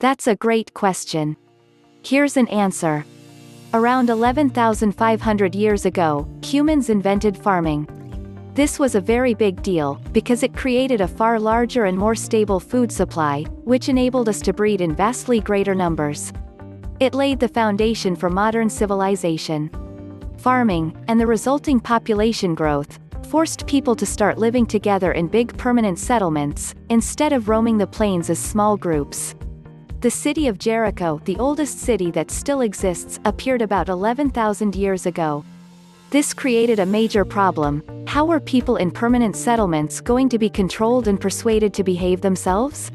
That's a great question. Here's an answer. Around 11,500 years ago, humans invented farming. This was a very big deal, because it created a far larger and more stable food supply, which enabled us to breed in vastly greater numbers. It laid the foundation for modern civilization. Farming, and the resulting population growth, forced people to start living together in big permanent settlements, instead of roaming the plains as small groups. The city of Jericho, the oldest city that still exists, appeared about 11,000 years ago. This created a major problem. How were people in permanent settlements going to be controlled and persuaded to behave themselves?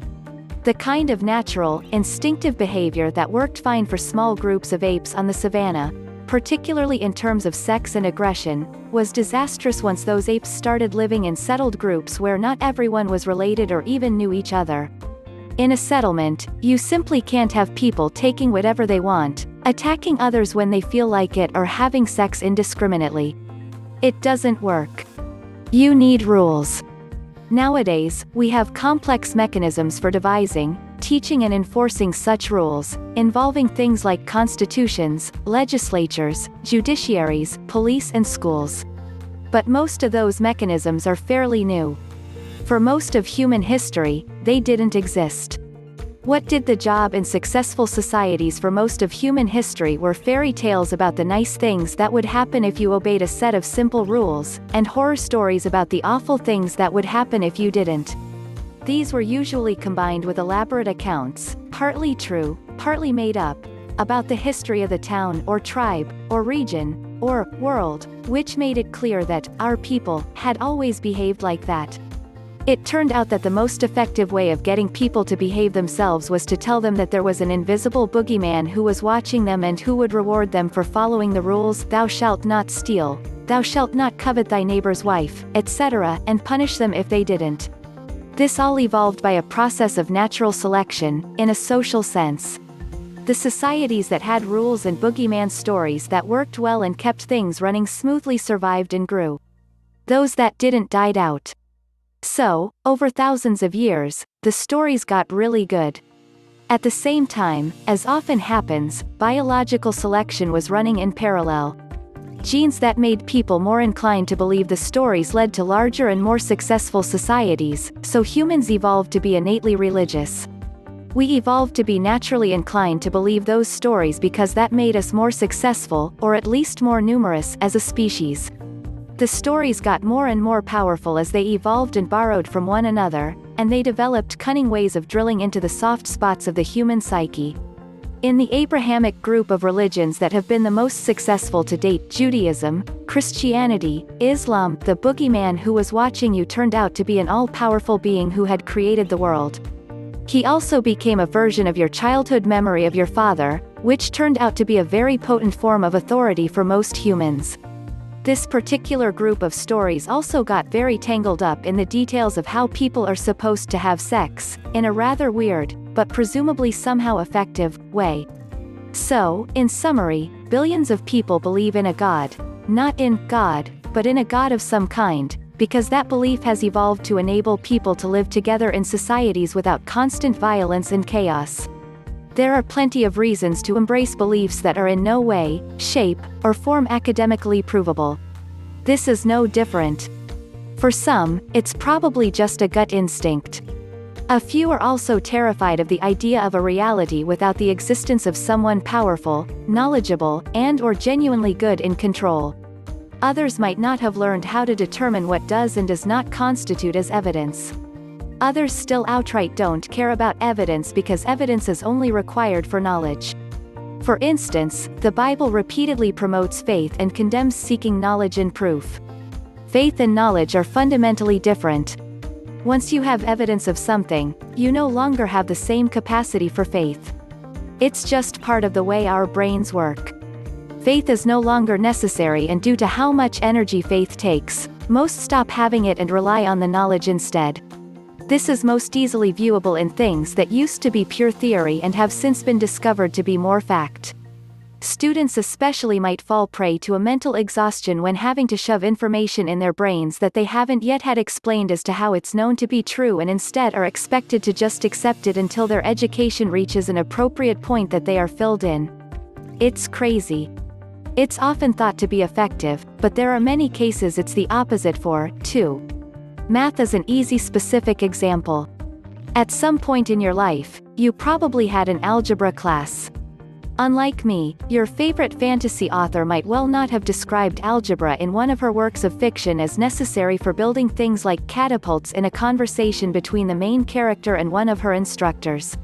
The kind of natural, instinctive behavior that worked fine for small groups of apes on the savanna, particularly in terms of sex and aggression, was disastrous once those apes started living in settled groups where not everyone was related or even knew each other. In a settlement, you simply can't have people taking whatever they want, attacking others when they feel like it, or having sex indiscriminately. It doesn't work. You need rules. Nowadays, we have complex mechanisms for devising, teaching and enforcing such rules, involving things like constitutions, legislatures, judiciaries, police and schools. But most of those mechanisms are fairly new. For most of human history, they didn't exist. What did the job in successful societies for most of human history were fairy tales about the nice things that would happen if you obeyed a set of simple rules, and horror stories about the awful things that would happen if you didn't. These were usually combined with elaborate accounts, partly true, partly made up, about the history of the town or tribe, or region, or world, which made it clear that our people had always behaved like that. It turned out that the most effective way of getting people to behave themselves was to tell them that there was an invisible boogeyman who was watching them and who would reward them for following the rules, thou shalt not steal, thou shalt not covet thy neighbor's wife, etc., and punish them if they didn't. This all evolved by a process of natural selection, in a social sense. The societies that had rules and boogeyman stories that worked well and kept things running smoothly survived and grew. Those that didn't died out. So, over thousands of years, the stories got really good. At the same time, as often happens, biological selection was running in parallel. Genes that made people more inclined to believe the stories led to larger and more successful societies, so humans evolved to be innately religious. We evolved to be naturally inclined to believe those stories because that made us more successful, or at least more numerous, as a species. The stories got more and more powerful as they evolved and borrowed from one another, and they developed cunning ways of drilling into the soft spots of the human psyche. In the Abrahamic group of religions that have been the most successful to date, Judaism, Christianity, Islam, the boogeyman who was watching you turned out to be an all-powerful being who had created the world. He also became a version of your childhood memory of your father, which turned out to be a very potent form of authority for most humans. This particular group of stories also got very tangled up in the details of how people are supposed to have sex, in a rather weird, but presumably somehow effective, way. So, in summary, billions of people believe in a god. Not in God, but in a god of some kind, because that belief has evolved to enable people to live together in societies without constant violence and chaos. There are plenty of reasons to embrace beliefs that are in no way, shape, or form academically provable. This is no different. For some, it's probably just a gut instinct. A few are also terrified of the idea of a reality without the existence of someone powerful, knowledgeable, and/or genuinely good in control. Others might not have learned how to determine what does and does not constitute as evidence. Others still outright don't care about evidence because evidence is only required for knowledge. For instance, the Bible repeatedly promotes faith and condemns seeking knowledge and proof. Faith and knowledge are fundamentally different. Once you have evidence of something, you no longer have the same capacity for faith. It's just part of the way our brains work. Faith is no longer necessary, and due to how much energy faith takes, most stop having it and rely on the knowledge instead. This is most easily viewable in things that used to be pure theory and have since been discovered to be more fact. Students especially might fall prey to a mental exhaustion when having to shove information in their brains that they haven't yet had explained as to how it's known to be true, and instead are expected to just accept it until their education reaches an appropriate point that they are filled in. It's crazy. It's often thought to be effective, but there are many cases it's the opposite for, too. Math is an easy specific example. At some point in your life, you probably had an algebra class. Unlike me, your favorite fantasy author might well not have described algebra in one of her works of fiction as necessary for building things like catapults in a conversation between the main character and one of her instructors.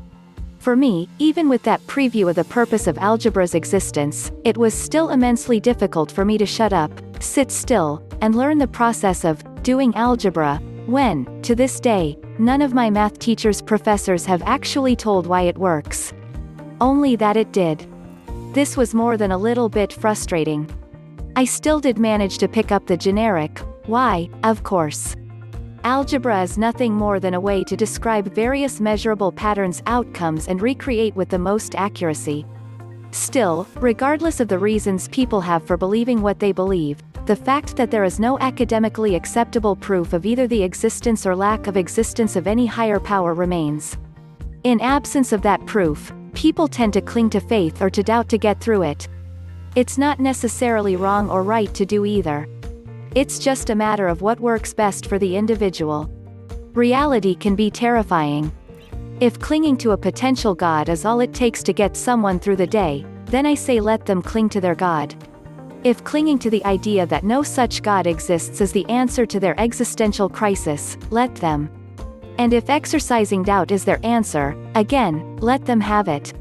For me, even with that preview of the purpose of algebra's existence, it was still immensely difficult for me to shut up, sit still, and learn the process of doing algebra, when, to this day, none of my math teacher's professors have actually told why it works. Only that it did. This was more than a little bit frustrating. I still did manage to pick up the generic why, of course. Algebra is nothing more than a way to describe various measurable patterns' outcomes and recreate with the most accuracy. Still, regardless of the reasons people have for believing what they believe, the fact that there is no academically acceptable proof of either the existence or lack of existence of any higher power remains. In absence of that proof, people tend to cling to faith or to doubt to get through it. It's not necessarily wrong or right to do either. It's just a matter of what works best for the individual. Reality can be terrifying. If clinging to a potential God is all it takes to get someone through the day, then I say let them cling to their God. If clinging to the idea that no such God exists is the answer to their existential crisis, let them. And if exercising doubt is their answer, again, let them have it.